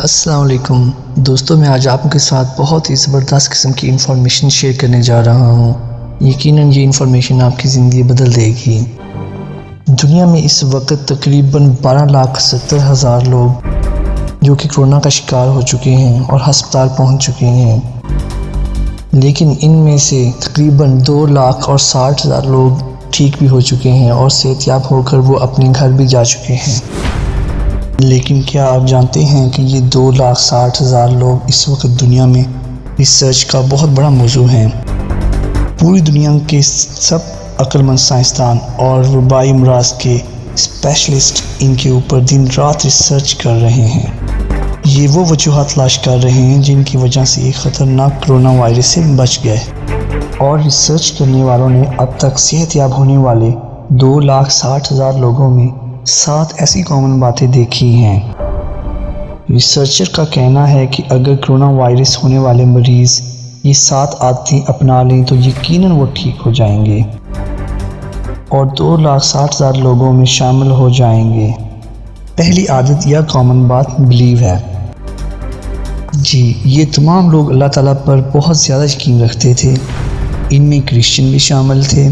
السلام علیکم دوستوں، میں آج آپ کے ساتھ بہت ہی زبردست قسم کی انفارمیشن شیئر کرنے جا رہا ہوں۔ یقیناً یہ انفارمیشن آپ کی زندگی بدل دے گی۔ دنیا میں اس وقت تقریباً 12,70,000 لوگ جو کہ کورونا کا شکار ہو چکے ہیں اور ہسپتال پہنچ چکے ہیں، لیکن ان میں سے تقریباً 2,60,000 لوگ ٹھیک بھی ہو چکے ہیں اور صحت یاب ہو کر وہ اپنے گھر بھی جا چکے ہیں۔ لیکن کیا آپ جانتے ہیں کہ یہ 2,60,000 لوگ اس وقت دنیا میں ریسرچ کا بہت بڑا موضوع ہیں۔ پوری دنیا کے سب عقل مند سائنسدان اور وبائی امراض کے اسپیشلسٹ ان کے اوپر دن رات ریسرچ کر رہے ہیں۔ یہ وہ وجوہات تلاش کر رہے ہیں جن کی وجہ سے ایک خطرناک کرونا وائرس سے بچ گئے، اور ریسرچ کرنے والوں نے اب تک صحت یاب ہونے والے 2,60,000 لوگوں میں 7 ایسی کامن باتیں دیکھی ہیں۔ ریسرچر کا کہنا ہے کہ اگر کرونا وائرس ہونے والے مریض یہ 7 عادتیں اپنا لیں تو یقیناً وہ ٹھیک ہو جائیں گے اور 2,60,000 لوگوں میں شامل ہو جائیں گے۔ پہلی عادت یا کامن بات بلیو ہے۔ جی، یہ تمام لوگ اللہ تعالیٰ پر بہت زیادہ یقین رکھتے تھے۔ ان میں کرسچن بھی شامل تھے،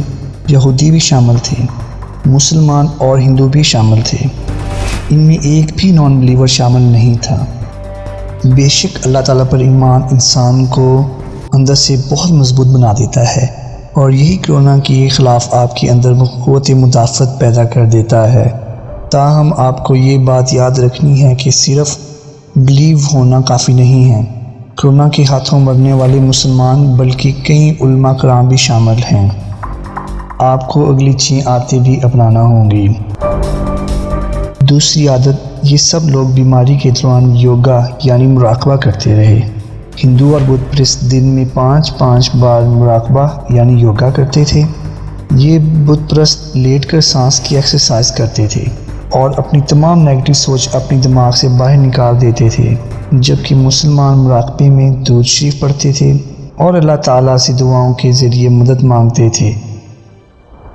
یہودی بھی شامل تھے، مسلمان اور ہندو بھی شامل تھے۔ ان میں ایک بھی نان بلیور شامل نہیں تھا۔ بے شک اللہ تعالیٰ پر ایمان انسان کو اندر سے بہت مضبوط بنا دیتا ہے، اور یہی کرونا کے خلاف آپ کے اندر قوت مدافعت پیدا کر دیتا ہے۔ تاہم آپ کو یہ بات یاد رکھنی ہے کہ صرف بلیو ہونا کافی نہیں ہے۔ کرونا کے ہاتھوں مرنے والے مسلمان بلکہ کئی علماء کرام بھی شامل ہیں۔ آپ کو اگلی 6 عادتیں بھی اپنانا ہوں گی۔ دوسری عادت، یہ سب لوگ بیماری کے دوران یوگا یعنی مراقبہ کرتے رہے۔ ہندو اور بدھ پرست دن میں 5 بار مراقبہ یعنی یوگا کرتے تھے۔ یہ بدھ پرست لیٹ کر سانس کی ایکسرسائز کرتے تھے اور اپنی تمام نیگیٹو سوچ اپنی دماغ سے باہر نکال دیتے تھے، جبکہ مسلمان مراقبے میں درود شریف پڑھتے تھے اور اللہ تعالیٰ سے دعاؤں کے ذریعے مدد مانگتے تھے۔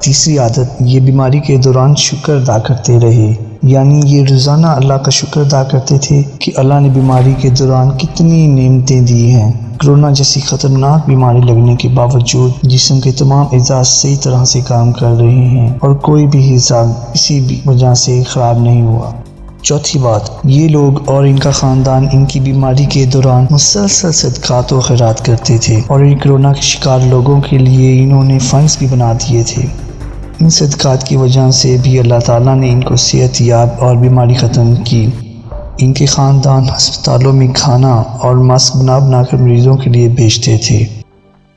تیسری عادت، یہ بیماری کے دوران شکر ادا کرتے رہے، یعنی یہ روزانہ اللہ کا شکر ادا کرتے تھے کہ اللہ نے بیماری کے دوران کتنی نعمتیں دی ہیں۔ کرونا جیسی خطرناک بیماری لگنے کے باوجود جسم کے تمام اعضاء صحیح طرح سے کام کر رہے ہیں اور کوئی بھی اعضاء کسی بھی وجہ سے خراب نہیں ہوا۔ چوتھی بات، یہ لوگ اور ان کا خاندان ان کی بیماری کے دوران مسلسل صدقات و خیرات کرتے تھے، اور ان کرونا کے شکار لوگوں کے لیے انہوں نے فنڈز بھی بنا دیے تھے۔ ان صدقات کی وجہ سے بھی اللہ تعالیٰ نے ان کو صحت یاب اور بیماری ختم کی۔ ان کے خاندان ہسپتالوں میں کھانا اور ماسک بنا کر مریضوں کے لیے بھیجتے تھے۔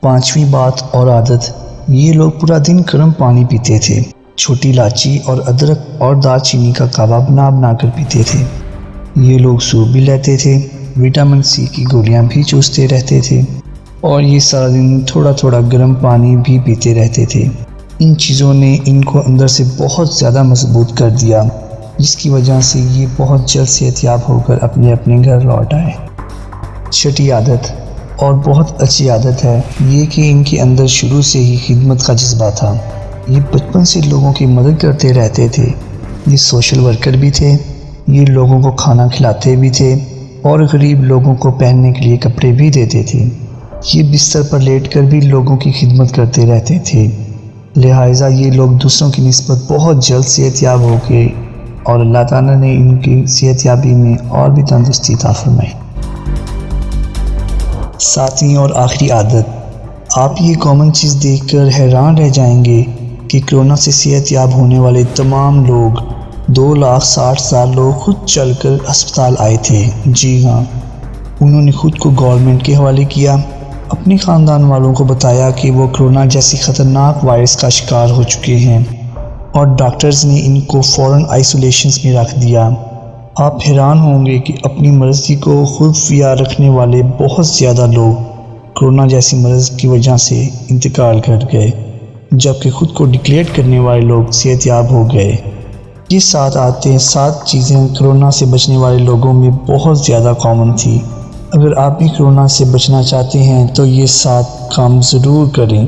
پانچویں بات اور عادت، یہ لوگ پورا دن گرم پانی پیتے تھے، چھوٹی الائچی اور ادرک اور دار چینی کا کعبہ بنا کر پیتے تھے۔ یہ لوگ سوپ بھی لیتے تھے، وٹامن سی کی گولیاں بھی چوستے رہتے تھے، اور یہ سارا دن تھوڑا گرم پانی بھی پیتے رہتے تھے۔ ان چیزوں نے ان کو اندر سے بہت زیادہ مضبوط کر دیا، جس کی وجہ سے یہ بہت جلد صحت یاب ہو کر اپنے گھر لوٹ آئے۔ چھٹی عادت اور بہت اچھی عادت ہے یہ کہ ان کے اندر شروع سے ہی خدمت کا جذبہ تھا۔ یہ بچپن سے لوگوں کی مدد کرتے رہتے تھے۔ یہ سوشل ورکر بھی تھے، یہ لوگوں کو کھانا کھلاتے بھی تھے اور غریب لوگوں کو پہننے کے لیے کپڑے بھی دیتے تھے۔ یہ بستر پر لیٹ کر بھی لوگوں کی خدمت کرتے رہتے تھے، لہٰذا یہ لوگ دوسروں کی نسبت بہت جلد صحت یاب ہو گئے، اور اللہ تعالیٰ نے ان کی صحت یابی میں اور بھی تندرستی عطا فرمائی۔ ساتویں اور آخری عادت، آپ یہ کامن چیز دیکھ کر حیران رہ جائیں گے کہ کرونا سے صحت یاب ہونے والے تمام لوگ 2,60,000 لوگ خود چل کر ہسپتال آئے تھے۔ جی ہاں، انہوں نے خود کو گورنمنٹ کے حوالے کیا، اپنے خاندان والوں کو بتایا کہ وہ کرونا جیسی خطرناک وائرس کا شکار ہو چکے ہیں، اور ڈاکٹرز نے ان کو فوراً آئسولیشنز میں رکھ دیا۔ آپ حیران ہوں گے کہ اپنی مرضی کو خفیہ رکھنے والے بہت زیادہ لوگ کرونا جیسی مرض کی وجہ سے انتقال کر گئے، جبکہ خود کو ڈکلیئر کرنے والے لوگ صحت یاب ہو گئے۔ یہ 7 عادتیں، 7 چیزیں کرونا سے بچنے والے لوگوں میں بہت زیادہ کامن تھی۔ اگر آپ بھی کرونا سے بچنا چاہتے ہیں تو یہ 7 کام ضرور کریں۔